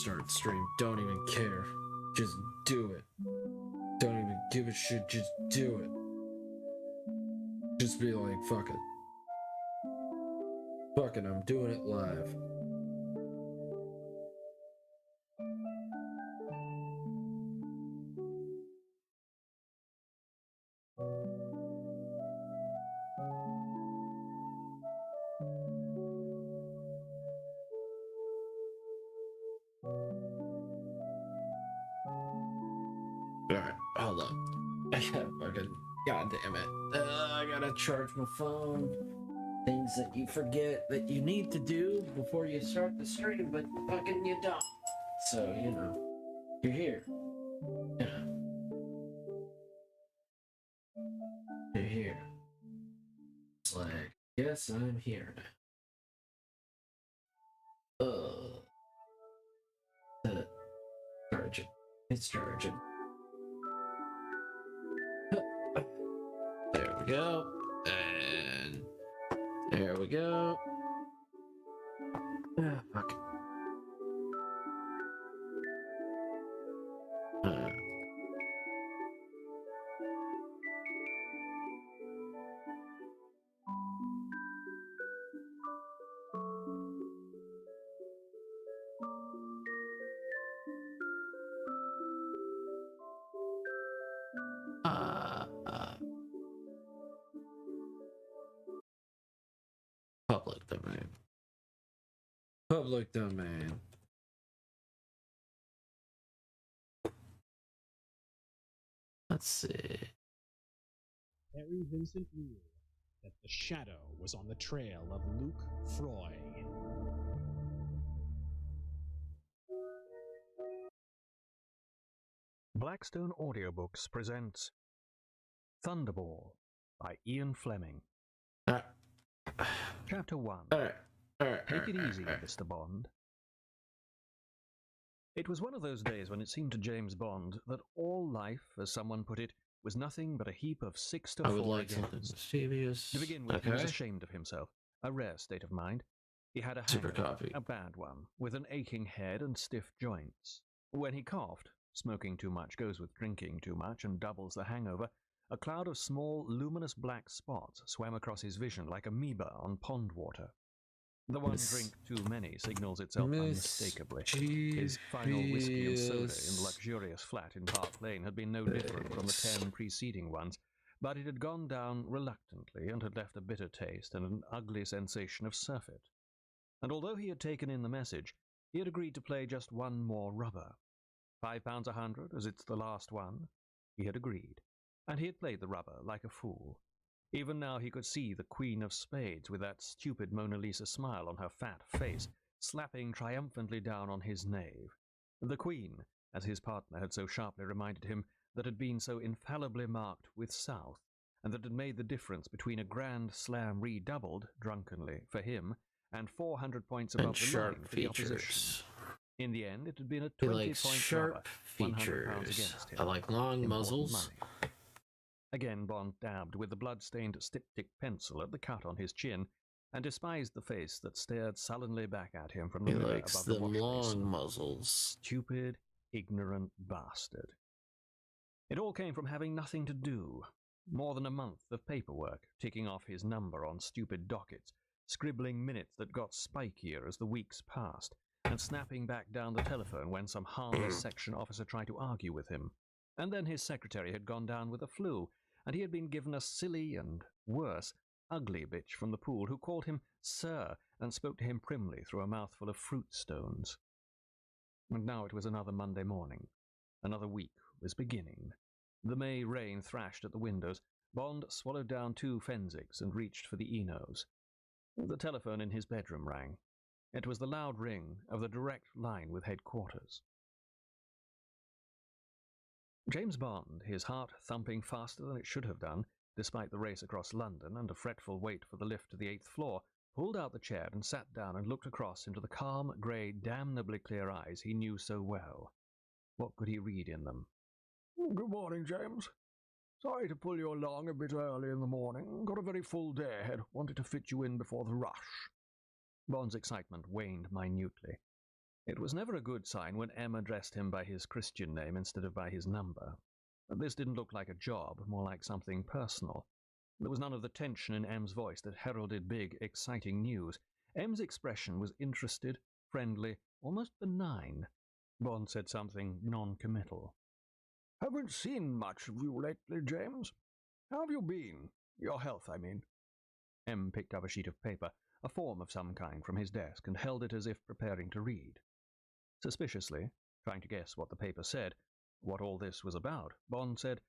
start the stream. Don't even care. Just do it. Don't even give a shit. Just do it. Just be like, fuck it. Fuck it, I'm doing it live. Alright, hold up. I gotta fucking. God damn it. I gotta charge my phone. Things that you forget that you need to do before you start the stream, but fucking you don't. So, you know, you're here. You know. You're here. It's like, yes, I'm here now. Charging. It's charging. There we go. And there we go. Ah, fuck. Public domain. Public domain. Let's see. Harry Vincent knew that the shadow was on the trail of Luke Froy. Blackstone Audiobooks presents Thunderball by Ian Fleming. Chapter 1. Take it easy, Mr. Bond. It was one of those days when it seemed to James Bond that all life, as someone put it, was nothing but a heap of 6 to 4 I would like games. something serious. To begin with, he was ashamed of himself, a rare state of mind. He had a hangover, a bad one, with an aching head and stiff joints. When he coughed, smoking too much goes with drinking too much and doubles the hangover, a cloud of small, luminous black spots swam across his vision like amoeba on pond water. The one drink too many signals itself unmistakably. His final whiskey and soda in the luxurious flat in Park Lane had been no different from the 10 preceding ones, but it had gone down reluctantly and had left a bitter taste and an ugly sensation of surfeit. And although he had taken in the message, he had agreed to play just one more rubber. £5 a hundred, as it's the last one. He had agreed, and he had played the rubber like a fool. Even now he could see the Queen of Spades with that stupid Mona Lisa smile on her fat face, slapping triumphantly down on his knave. The Queen, as his partner had so sharply reminded him, that had been so infallibly marked with South, and that had made the difference between a grand slam redoubled, drunkenly, for him, and 400 points above the line for the opposition. In the end, it had been a 20-point rubber, £100 against him. I like long muzzles. Money. Again Bond dabbed with the blood-stained styptic pencil at the cut on his chin, and despised the face that stared sullenly back at him from the mirror above the wash basin. Long muzzles. Stupid, ignorant bastard. It all came from having nothing to do. More than a month of paperwork, ticking off his number on stupid dockets, scribbling minutes that got spikier as the weeks passed, and snapping back down the telephone when some harmless section officer tried to argue with him. And then his secretary had gone down with the flu, and he had been given a silly and, worse, ugly bitch from the pool who called him Sir and spoke to him primly through a mouthful of fruit stones. And now it was another Monday morning. Another week was beginning. The May rain thrashed at the windows. Bond swallowed down 2 Fenzics and reached for the Enos. The telephone in his bedroom rang. It was the loud ring of the direct line with headquarters. James Bond, his heart thumping faster than it should have done, despite the race across London and a fretful wait for the lift to the 8th floor, pulled out the chair and sat down and looked across into the calm, grey, damnably clear eyes he knew so well. What could he read in them? Good morning, James. Sorry to pull you along a bit early in the morning. Got a very full day ahead. Wanted to fit you in before the rush. Bond's excitement waned minutely. It was never a good sign when M addressed him by his Christian name instead of by his number. This didn't look like a job, more like something personal. There was none of the tension in M's voice that heralded big, exciting news. M's expression was interested, friendly, almost benign. Bond said something non-committal. Haven't seen much of you lately, James. How have you been? Your health, I mean. M picked up a sheet of paper, a form of some kind, from his desk, and held it as if preparing to read. Suspiciously, trying to guess what the paper said, what all this was about, Bond said,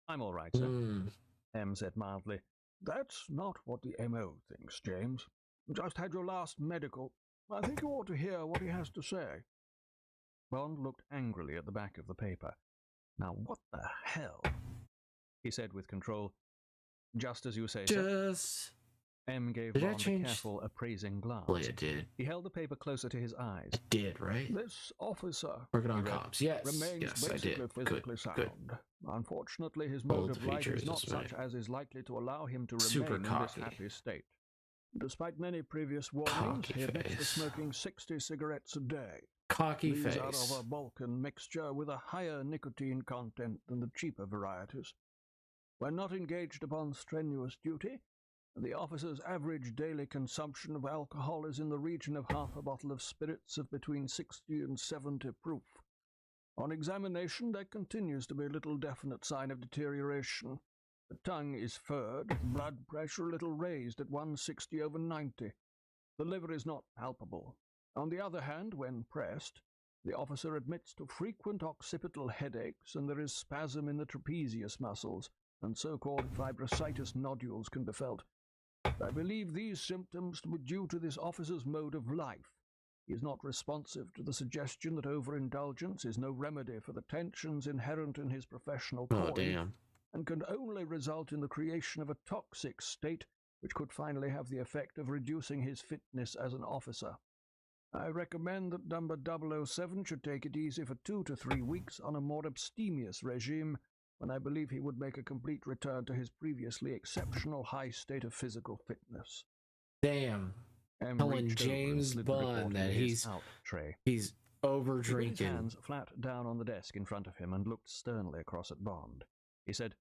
"I'm all right, sir." M said mildly, "That's not what the M.O. thinks, James. Just had your last medical. I think you ought to hear what he has to say." Bond looked angrily at the back of the paper. "Now what the hell?" he said with control. "Just as you say, sir." M gave Bond a careful, appraising glance. Well, it did. He held the paper closer to his eyes. It did, right? "This officer Working on cops. Yes. remains Yes, I basically did. physically Good. sound. Good. Unfortunately, his All mode the of life features is not is such right. as is likely to allow him to Super remain in this cocky. happy state. Despite many previous warnings, Cocky he admits to face. smoking 60 cigarettes a day. Cocky These face. are of a Vulcan mixture with a higher nicotine content than the cheaper varieties. When not engaged upon strenuous duty, the officer's average daily consumption of alcohol is in the region of half a bottle of spirits of between 60 and 70 proof. On examination, there continues to be little definite sign of deterioration. The tongue is furred, blood pressure a little raised at 160/90. The liver is not palpable. On the other hand, when pressed, the officer admits to frequent occipital headaches, and there is spasm in the trapezius muscles, and so-called fibrositis nodules can be felt. I believe these symptoms to be due to this officer's mode of life. He is not responsive to the suggestion that overindulgence is no remedy for the tensions inherent in his professional calling, Oh, damn. and can only result in the creation of a toxic state which could finally have the effect of reducing his fitness as an officer. I recommend that number 007 should take it easy for 2 to 3 weeks on a more abstemious regime, when I believe he would make a complete return to his previously exceptional high state of physical fitness. Damn. M Telling reached over and James slid the report Bond that into his he's out tray. over He put his drinking. hands flat down on the desk in front of him and looked sternly across at Bond. He said,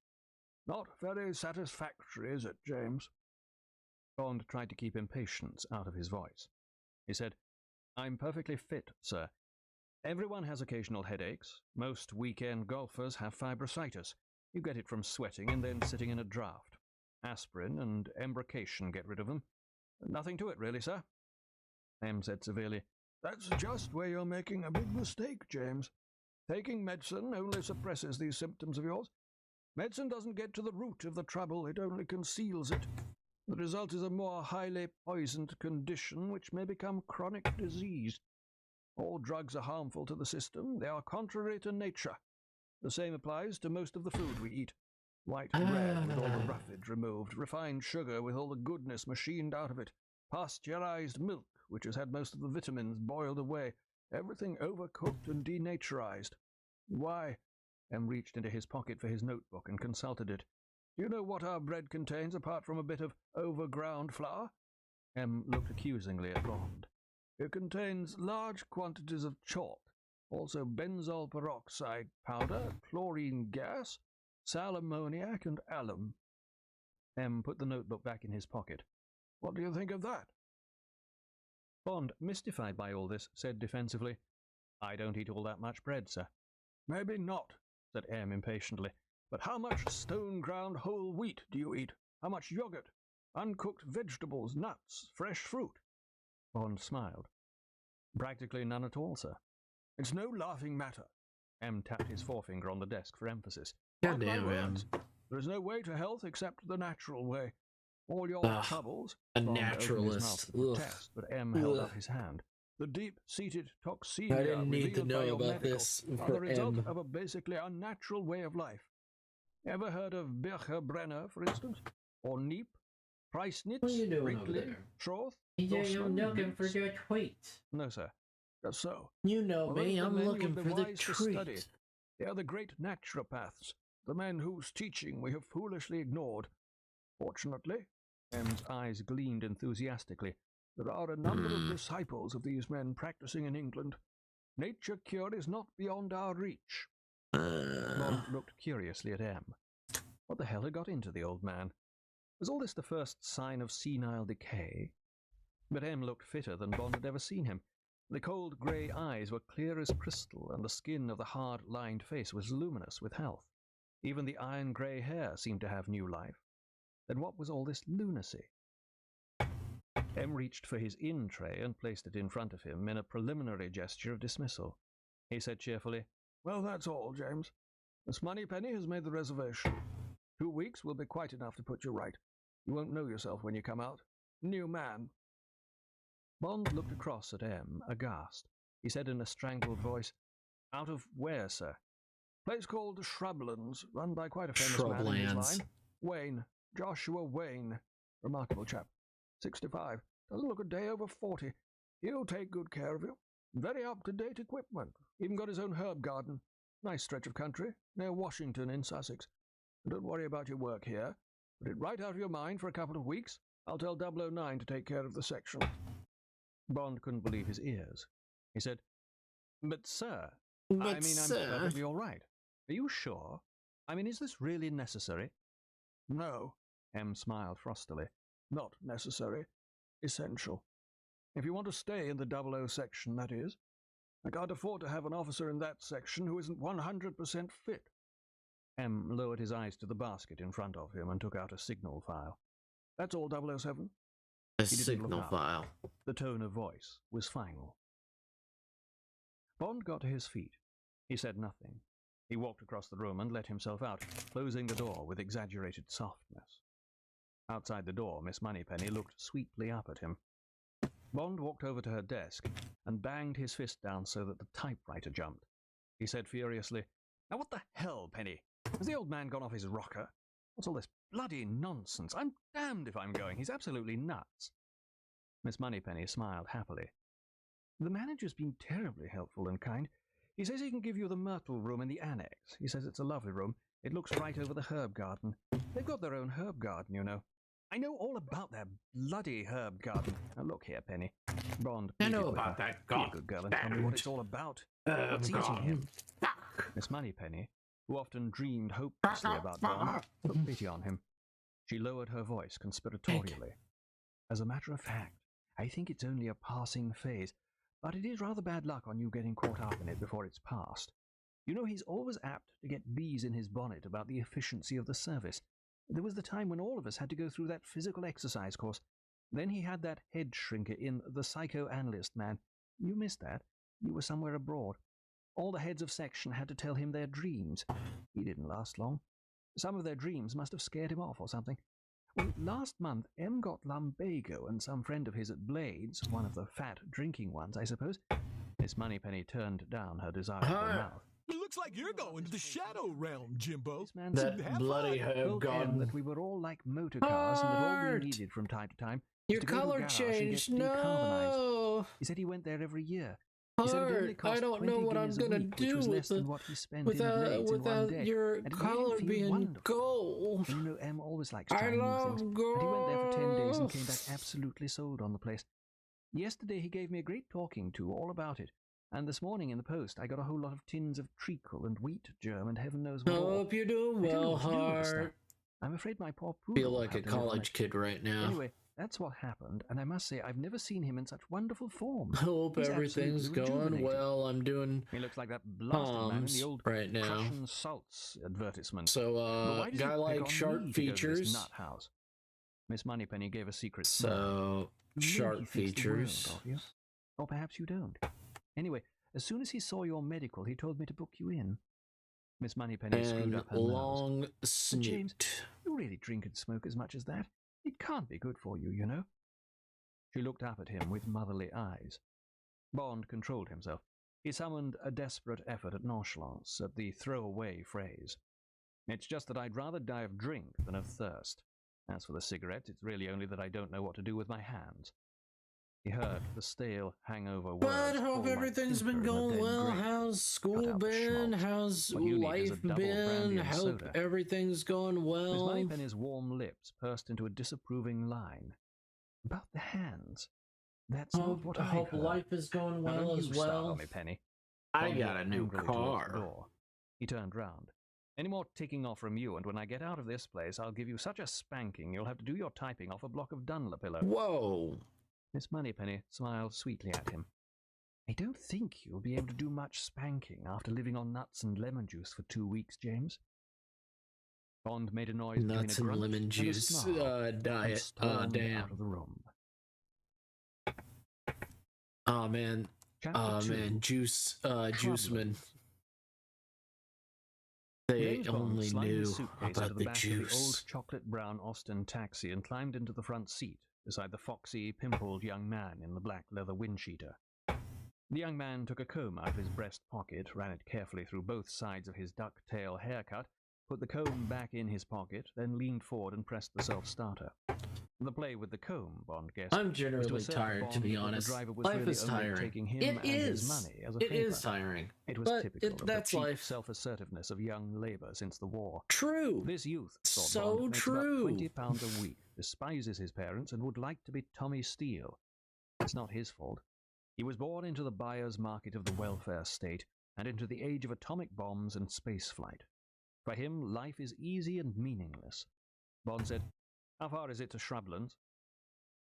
"Not very satisfactory, is it, James?" Bond tried to keep impatience out of his voice. He said, "I'm perfectly fit, sir. Everyone has occasional headaches. Most weekend golfers have fibrositis. You get it from sweating and then sitting in a draft. Aspirin and embrocation get rid of them. Nothing to it, really, sir." M said severely, "That's just where you're making a big mistake, James. Taking medicine only suppresses these symptoms of yours. Medicine doesn't get to the root of the trouble, it only conceals it. The result is a more highly poisoned condition which may become chronic disease. All drugs are harmful to the system. They are contrary to nature. The same applies to most of the food we eat. White bread with all the roughage removed, refined sugar with all the goodness machined out of it, pasteurized milk which has had most of the vitamins boiled away, everything overcooked and denaturized. Why?" M reached into his pocket for his notebook and consulted it. "Do you know what our bread contains apart from a bit of overground flour?" M looked accusingly at Bond. "It contains large quantities of chalk, also benzol peroxide powder, chlorine gas, sal ammoniac, and alum." M put the notebook back in his pocket. "What do you think of that?" Bond, mystified by all this, said defensively, "I don't eat all that much bread, sir." "Maybe not," said M impatiently, "but how much stone-ground whole wheat do you eat? How much yogurt? Uncooked vegetables, nuts, fresh fruit?" Bond smiled. "Practically none at all, sir." "It's no laughing matter." M tapped his forefinger on the desk for emphasis. God "Mark my damn, man. words. There is no way to health except the natural way. All your troubles," A Bond opened his naturalist. mouth to protest, but M held up his hand. "The deep-seated toxemia I didn't need to revealed by know your about medical this are the for result M. of a basically unnatural way of life. Ever heard of Bircher-Brenner, for instance? Or Neep? Preisnitz? What are you doing over Wrigley? there? Schroth? Yeah, I'm Grossman? looking for Lutz? your tweet. No, sir. Just so. You know Well, those me, are the I'm men you looking would be for the wise to study. treat. They are the great naturopaths, the men whose teaching we have foolishly ignored. Fortunately, M's eyes gleamed enthusiastically. There are a number of disciples of these men practicing in England. Nature cure is not beyond our reach. Bond looked curiously at M. What the hell had got into the old man? Was all this the first sign of senile decay? But M looked fitter than Bond had ever seen him. The cold grey eyes were clear as crystal, and the skin of the hard-lined face was luminous with health. Even the iron grey hair seemed to have new life. Then what was all this lunacy? M reached for his in tray and placed it in front of him in a preliminary gesture of dismissal. He said cheerfully, "Well, that's all, James. Miss Moneypenny has made the reservation. 2 weeks will be quite enough to put you right. You won't know yourself when you come out. New man." Bond looked across at M, aghast. He said in a strangled voice, "Out of where, sir?" "Place called Shrublands, run by quite a famous man in his line. Wayne. Joshua Wayne. Remarkable chap. 65. Doesn't look a day over 40. He'll take good care of you. Very up-to-date equipment. Even got his own herb garden. Nice stretch of country, near Washington in Sussex. And don't worry about your work here. Put it right out of your mind for a couple of weeks. I'll tell 009 to take care of the section." Bond couldn't believe his ears. He said, "But, sir, I'm perfectly all right. Are you sure? I mean, is this really necessary?" "No," M smiled frostily. "Not necessary. Essential. If you want to stay in the 00 section, that is. I can't afford to have an officer in that section who isn't 100% fit." M lowered his eyes to the basket in front of him and took out a signal file. "That's all, 007. A signal file. The tone of voice was final. Bond got to his feet. He said nothing. He walked across the room and let himself out, closing the door with exaggerated softness. Outside the door, Miss Moneypenny looked sweetly up at him. Bond walked over to her desk and banged his fist down so that the typewriter jumped. He said furiously, "Now what the hell, Penny? Has the old man gone off his rocker? What's all this bloody nonsense? I'm damned if I'm going. He's absolutely nuts." Miss Moneypenny smiled happily. "The manager's been terribly helpful and kind. He says he can give you the Myrtle room in the annex. He says it's a lovely room. It looks right over the herb garden. They've got their own herb garden, you know." "I know all about their bloody herb garden. Now look here, Penny." Bond, I know about that. Be a good girl and tell me what it's all about. What's eating him? Miss Moneypenny, who often dreamed hopelessly about Bond, took pity on him. She lowered her voice conspiratorially. "As a matter of fact, I think it's only a passing phase, but it is rather bad luck on you getting caught up in it before it's past. You know, he's always apt to get bees in his bonnet about the efficiency of the service. There was the time when all of us had to go through that physical exercise course. Then he had that head shrinker in The Psychoanalyst Man. You missed that. You were somewhere abroad. All the heads of section had to tell him their dreams. He didn't last long. Some of their dreams must have scared him off or something. Well, last month, M got lumbago, and some friend of his at Blades, one of the fat drinking ones, I suppose." Miss Moneypenny turned down her desirable mouth. "It looks like you're going to the Shadow Realm, Jimbo." This man That said, bloody herb told M garden. that we were all like motor cars, and that all we Heart! needed from time to time Your was to go to a color garage and get changed. decarbonized. No. He said he went there every year. He said it only Heart, cost I don't 20 know what I'm guineas a gonna week, which do was with less than what he spent in without Blades in one day. your And it made him color feel being wonderful. gold. And you know, M always likes I trying new love things. gold. And he went there for 10 days and came back absolutely sold on the place. Yesterday he gave me a great talking to all about it. And this morning in the post I got a whole lot of tins of treacle and wheat germ and heaven knows what all. Hope you're doing I don't know well, what to do with the stuff. Heart. I'm afraid my poor poodle Feel will like a have to live on college it. kid right now. Anyway, that's what happened, and I must say I've never seen him in such wonderful form. Hope He's everything's absolutely going rejuvenated. well. I'm doing He looks like that blasted man in palms the old right now. Prussian salts advertisement. So, But why does he guy pick like on shark me to go to this features. nut house? Miss Moneypenny gave a secret smile. So, You know shark he thinks the world features. of you. Or perhaps you don't. Anyway, as soon as he saw your medical, he told me to book you in. Miss Moneypenny screwed And up her nose. long But James, snoot. you really drink and smoke as much as that? It can't be good for you, you know. She looked up at him with motherly eyes. Bond controlled himself. He summoned a desperate effort at nonchalance, at the throwaway phrase. "It's just that I'd rather die of drink than of thirst. As for the cigarette, it's really only that I don't know what to do with my hands." He heard the stale hangover words. But fall hope like everything's tinder been in a going dead well. grate. How's school out the been? schmaltz. How's What you need is a life double been? brandy and Hope soda. everything's going Miss well. Moneypenny's warm lips pursed into a disapproving line. "About the hands. That's not what I I hope heard. life is going Now, well don't as you start well. on me, Penny. I Bond got a walked new angrily towards the car. door. He turned round. Any more ticking off from you, and when I get out of this place, I'll give you such a spanking you'll have to do your typing off a block of Dunlopillow. Whoa. Miss Moneypenny smiled sweetly at him. I don't think you'll be able to do much spanking after living on nuts and lemon juice for 2 weeks, James. Bond made a noise Nuts between a and grunt lemon juice and a snarl, and diet. stormed Damn. out of the room. Oh man. Chapter 2. Man, Juiceman. Troublers. They James Bond only slid knew his suitcase about into the the back of the old juice. chocolate-brown Austin taxi and climbed into the front seat beside the foxy, pimpled young man in the black leather windsheeter. The young man took a comb out of his breast pocket, ran it carefully through both sides of his duck-tail haircut, put the comb back in his pocket, then leaned forward and pressed the self-starter. The play with the comb, Bond guessed, I'm was to generally assert tired, Bond to be that honest. the driver was Life really is only tiring. taking him It and is. his money as a It favour. is tiring. It was But typical of the that's cheap life. self-assertiveness of young labour since the war. True. This youth, thought So Bond, makes true. about £20 a week, despises his parents, and would like to be Tommy Steele. It's not his fault. He was born into the buyer's market of the welfare state, and into the age of atomic bombs and spaceflight. For him, life is easy and meaningless. Bond said, "How far is it to Shrublands?"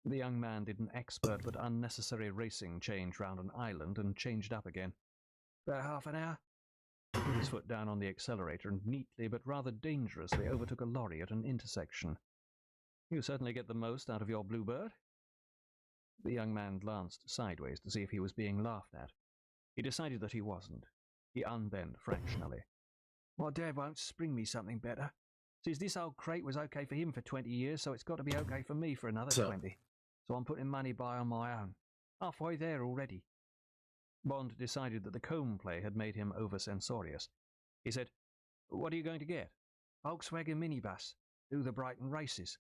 The young man did an expert but unnecessary racing change round an island and changed up again. "About half an hour?" He put his foot down on the accelerator and neatly but rather dangerously overtook a lorry at an intersection. "You certainly get the most out of your Bluebird." The young man glanced sideways to see if he was being laughed at. He decided that he wasn't. He unbent fractionally. "My dad won't spring me something better. Says this old crate was okay for him for 20 years, so it's got to be okay for me for another 20. So I'm putting money by on my own. Halfway there already." Bond decided that the comb play had made him over-censorious. He said, "What are you going to get?" "Volkswagen minibus. Do the Brighton races."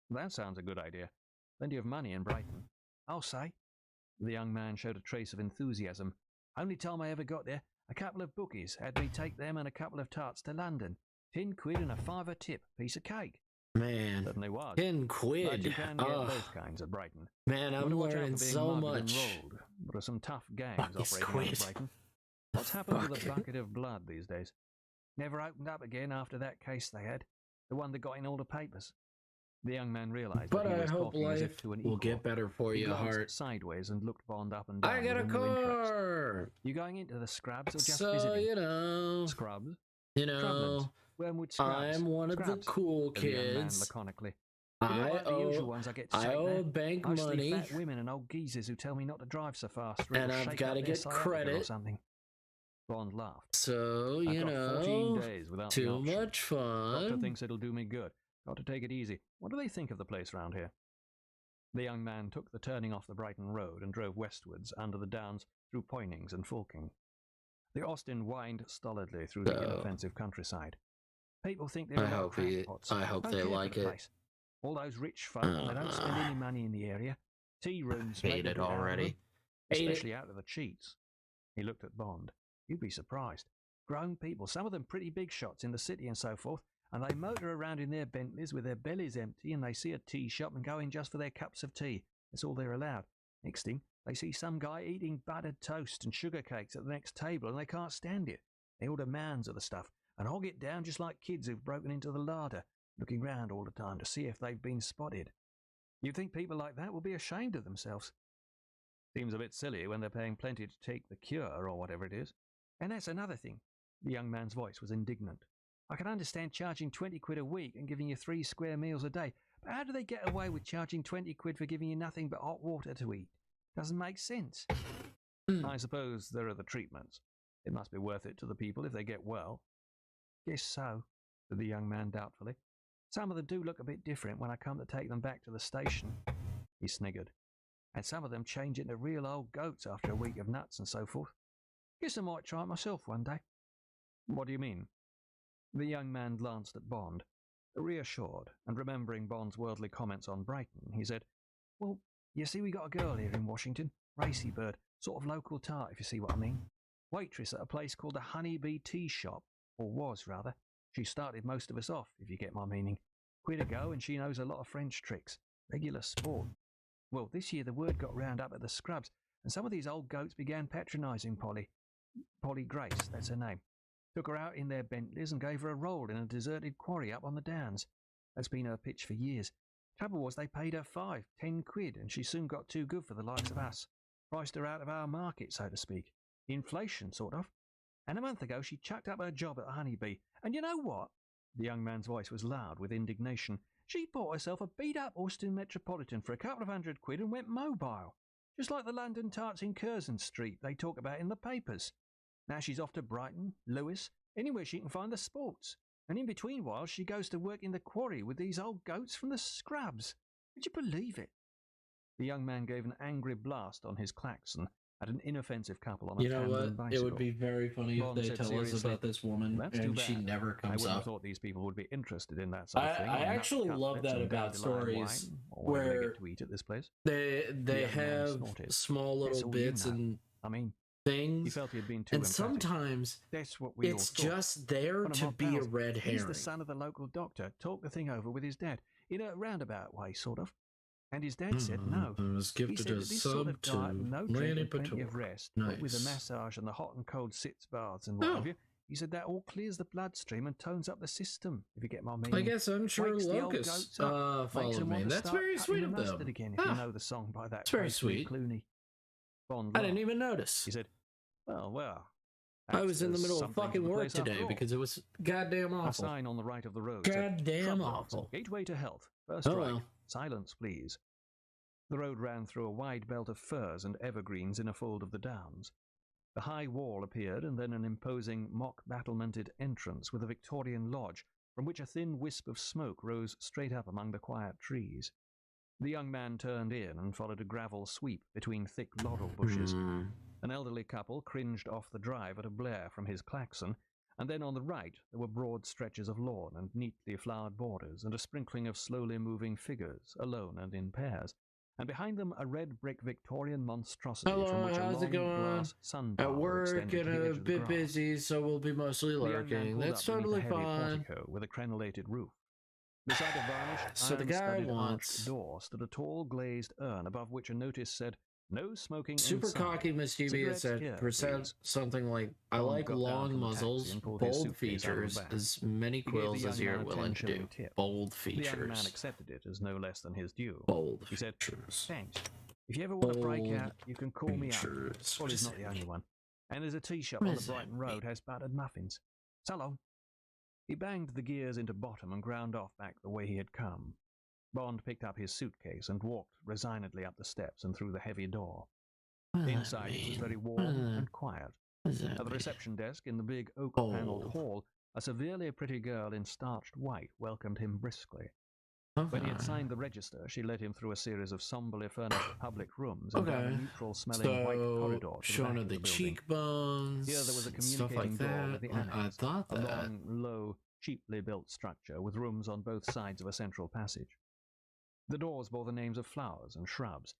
"That sounds a good idea. Plenty of money in Brighton." "I'll say." The young man showed a trace of enthusiasm. "Only time I ever got there, a couple of bookies had me take them and a couple of tarts to London. 10 quid and a £5 tip, piece of cake." Man. Certainly was. 10 quid. But you can get both kinds at Brighton. Man, I'm learning so much. There are some tough gangs Bucket's operating out of quid. Brighton. What's happened to the Bucket. bucket of blood these days? Never opened up again after that case they had. The one that got in all the papers. The young man realized But that he I was hope talking as if life to an will equal. get better for He you, glanced Heart. sideways and looked Bond up and down. I got a with new interest. car. You going into the Scrubs or just So, visiting? you know. Scrubs? You know. Shrublands. Wormwood Scrubs. I'm one of the Scrubs, cool said the young man kids. laconically. You know, I like the usual ones I get to I take owe there. bank Mostly money. fat women and old geezers who tell me not to drive so fast, or And it'll I've shake gotta up their get sciatica credit. or something. Bond laughed. So, I've you got 14 know. days without the Too option. much Doctor fun. thinks it'll do me good. Got to take it easy. What do they think of the place round here? The young man took the turning off the Brighton road and drove westwards under the downs through Poynings and Fulking. The Austin whined stolidly through the inoffensive countryside. People think they're I hope Don't they care for like the it. place. All those rich folk, they don't spend any money in the area. Tea rooms, Hate it already. Hate it. especially out of the cheats. He looked at Bond. You'd be surprised. Grown people, some of them pretty big shots in the city and so forth, and they motor around in their Bentleys with their bellies empty, and they see a tea shop and go in just for their cups of tea. That's all they're allowed. Next thing, they see some guy eating buttered toast and sugar cakes at the next table, and they can't stand it. They order mounds of the stuff and hog it down just like kids who've broken into the larder, looking round all the time to see if they've been spotted. You'd think people like that will be ashamed of themselves. Seems a bit silly when they're paying plenty to take the cure or whatever it is. And that's another thing. The young man's voice was indignant. I can understand charging 20 quid a week and giving you 3 square meals a day, but how do they get away with charging 20 quid for giving you nothing but hot water to eat? Doesn't make sense. I suppose there are the treatments. It must be worth it to the people if they get well. Guess so, said the young man doubtfully. Some of them do look a bit different when I come to take them back to the station. He sniggered. And some of them change into real old goats after a week of nuts and so forth. Guess I might try it myself one day. What do you mean? The young man glanced at Bond. Reassured, and remembering Bond's worldly comments on Brighton, he said, Well, you see, we got a girl here in Washington, Racy Bird, sort of local tart, if you see what I mean. Waitress at a place called the Honey Bee Tea Shop, or was, rather. She started most of us off, if you get my meaning. Quid a go, and she knows a lot of French tricks. Regular sport. Well, this year the word got round up at the scrubs, and some of these old goats began patronising Polly. Polly Grace, that's her name. Took her out in their Bentleys and gave her a roll in a deserted quarry up on the downs. That's been her pitch for years. Trouble was they paid her 10 quid, and she soon got too good for the likes of us. Priced her out of our market, so to speak. Inflation, sort of. And a month ago she chucked up her job at the Honey Bee. And you know what? The young man's voice was loud with indignation. She bought herself a beat-up Austin Metropolitan for a couple of £100 and went mobile. Just like the London tarts in Curzon Street they talk about in the papers. Now she's off to Brighton, Lewis, anywhere she can find the sports. And in between whiles she goes to work in the quarry with these old goats from the scrubs. Would you believe it? The young man gave an angry blast on his klaxon at an inoffensive couple on a tandem bicycle. It would be very funny if they tell us about this woman and she never comes up. I wouldn't have thought these people would be interested in that sort of thing. I actually love that about stories where to eat at this place. They have small little bits and things. He felt he had been too emphatic. Sometimes that's what we it's just there to be a red herring. He's the son of the local doctor. Talked the thing over with his dad in a roundabout way, sort of. And his dad said no. I was gifted he said a this sub sort of to diet, no Lanny drink, plenty of rest, but with a massage and the hot and cold sits baths and what have you. He said that all clears the bloodstream and tones up the system, if you get my meaning. I guess I'm sure Locust followed me. That's very sweet of them. Again, if you know the song by that. It's very sweet. Clooney. I didn't even notice. He said, well. I was in the middle of fucking work today because it was goddamn awful. A sign on the right of the road. Goddamn awful. Gateway to health. First right. Well. Silence, please. The road ran through a wide belt of firs and evergreens in a fold of the downs. The high wall appeared, and then an imposing, mock-battlemented entrance with a Victorian lodge, from which a thin wisp of smoke rose straight up among the quiet trees. The young man turned in and followed a gravel sweep between thick laurel bushes. An elderly couple cringed off the drive at a blare from his klaxon, and then on the right there were broad stretches of lawn and neatly flowered borders, and a sprinkling of slowly moving figures, alone and in pairs. And behind them a red brick Victorian monstrosity from which a long glass sundial at work and a bit busy, so we'll be mostly lurking. That's totally fine. With a crenellated roof. Beside a varnished, so the guy wants door stood a tall glazed urn above which a notice said, "No smoking Super inside." cocky mischievous at percent something like, "I like long muzzles, bold features, as many quills as you're willing to do." Bold features. The young man accepted it as no less than his due. Bold He said, features. "Thanks. If you ever want to break out, you can call me up." Well, he's not the only one. And there's a tea shop on the Brighton Road has buttered muffins. So long. He banged the gears into bottom and ground off back the way he had come. Bond picked up his suitcase and walked resignedly up the steps and through the heavy door. Inside it was very warm and quiet. At the reception desk in the big oak-panelled hall, a severely pretty girl in starched white welcomed him briskly. When he had signed the register, she led him through a series of somberly furnished public rooms and down a neutral-smelling white corridor to the back of the cheekbones. Here there was a communicating door with the annex, I thought that. A long, low, cheaply built structure with rooms on both sides of a central passage. The doors bore the names of flowers and shrubs.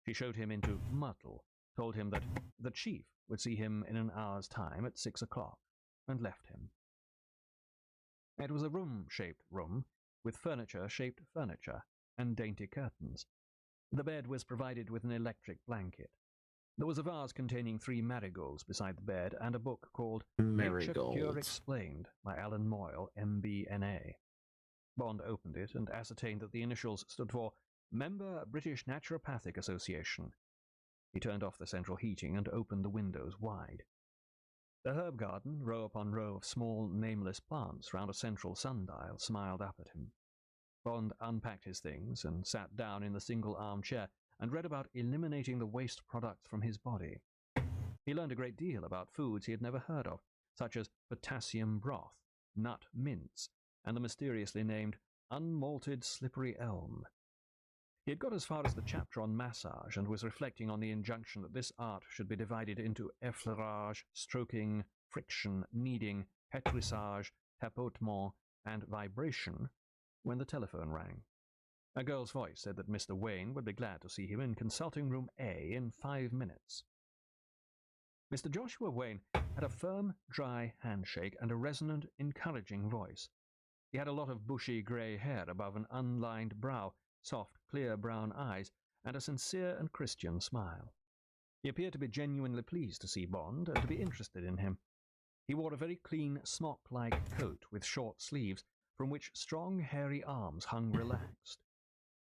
She showed him into Myrtle, told him that the chief would see him in an hour's time at 6 o'clock, and left him. It was a room-shaped room, with furniture-shaped furniture, and dainty curtains. The bed was provided with an electric blanket. There was a vase containing 3 marigolds beside the bed, and a book called Nature Cure Explained by Alan Moyle, MBNA. Bond opened it and ascertained that the initials stood for Member British Naturopathic Association. He turned off the central heating and opened the windows wide. The herb garden, row upon row of small, nameless plants round a central sundial, smiled up at him. Bond unpacked his things and sat down in the single armchair and read about eliminating the waste products from his body. He learned a great deal about foods he had never heard of, such as potassium broth, nut mince, and the mysteriously named unmalted slippery elm. He had got as far as the chapter on massage and was reflecting on the injunction that this art should be divided into effleurage, stroking, friction, kneading, pétrissage, tapotement, and vibration, when the telephone rang. A girl's voice said that Mr. Wayne would be glad to see him in consulting room A in 5 minutes. Mr. Joshua Wayne had a firm, dry handshake and a resonant, encouraging voice. He had a lot of bushy grey hair above an unlined brow, soft, clear brown eyes, and a sincere and Christian smile. He appeared to be genuinely pleased to see Bond and to be interested in him. He wore a very clean smock-like coat with short sleeves, from which strong, hairy arms hung relaxed.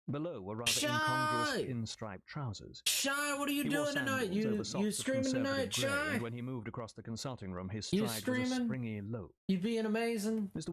Below were rather incongruous pinstripe trousers. Shy, what are you He wore doing tonight? sandals over socks You of screaming conservative tonight, grey, Shy? and when he moved across the consulting room, his You stride was a screaming? springy lope. You being amazing? Mr.